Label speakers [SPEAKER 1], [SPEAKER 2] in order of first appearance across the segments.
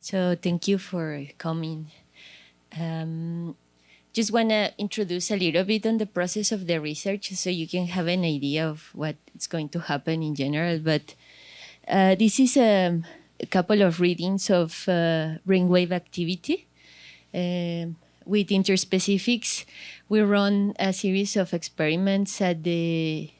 [SPEAKER 1] So thank you for coming. Just want to introduce a little bit on the process of the research so you can have an idea of what is going to happen in general. But this is a couple of readings of brainwave activity. With Interspecifics, we run a series of experiments at the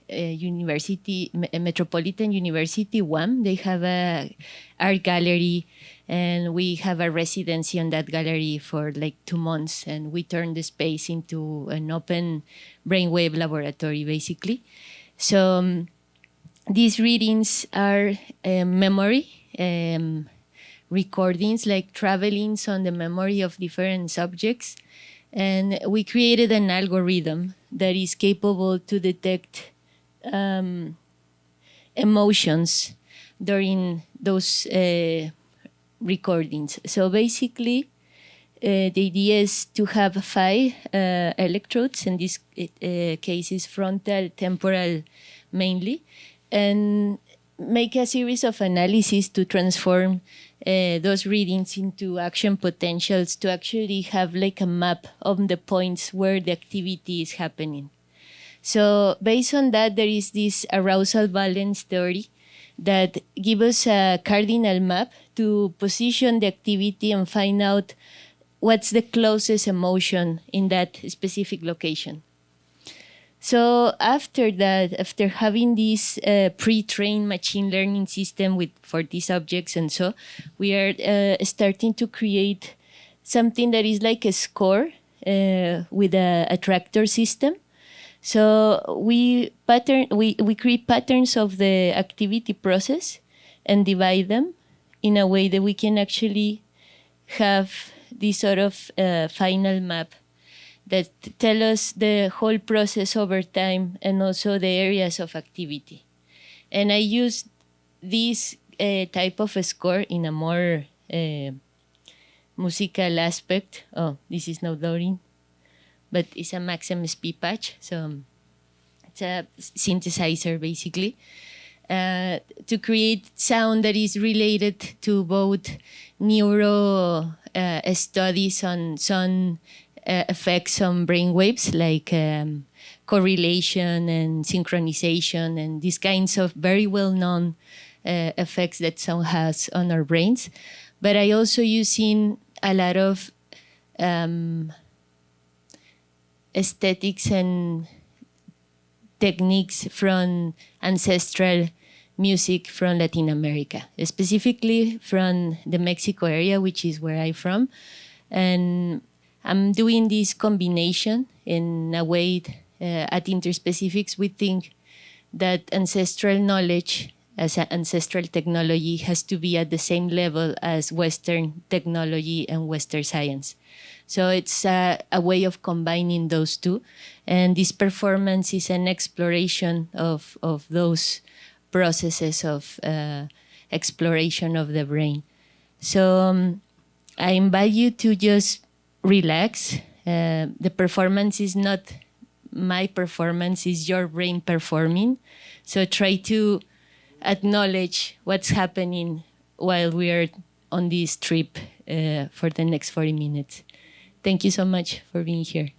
[SPEAKER 1] Metropolitan University UAM. They have a art gallery, and we have a residency on that gallery for like 2 months, and we turn the space into an open brainwave laboratory, basically. So these readings are memory recordings, like travelings on the memory of different subjects. And we created an algorithm that is capable to detect emotions during those recordings. So basically, the idea is to have 5 electrodes, in this case is frontal, temporal mainly, and make a series of analyses to transform those readings into action potentials to actually have like a map of the points where the activity is happening. So based on that, there is this arousal balance theory that gives us a cardinal map to position the activity and find out what's the closest emotion in that specific location. So after that, after having this pre-trained machine learning system for these objects, and so we are starting to create something that is like a score with a attractor system. So we create patterns of the activity process and divide them in a way that we can actually have this sort of final map that tell us the whole process over time and also the areas of activity. And I use this type of a score in a more musical aspect. Oh, this is not loading, but it's a Max MSP patch, so it's a synthesizer basically, to create sound that is related to both neuro studies on some effects on brainwaves, like correlation and synchronization and these kinds of very well-known effects that sound has on our brains. But I also using a lot of aesthetics and techniques from ancestral music from Latin America, specifically from the Mexico area, which is where I'm from. And I'm doing this combination in a way at Interspecifics. We think that ancestral knowledge as an ancestral technology has to be at the same level as Western technology and Western science. So it's a way of combining those two. And this performance is an exploration of those processes of exploration of the brain. So I invite you to just relax. The performance is not my performance, it's your brain performing. So try to acknowledge what's happening while we are on this trip for the next 40 minutes. Thank you so much for being here.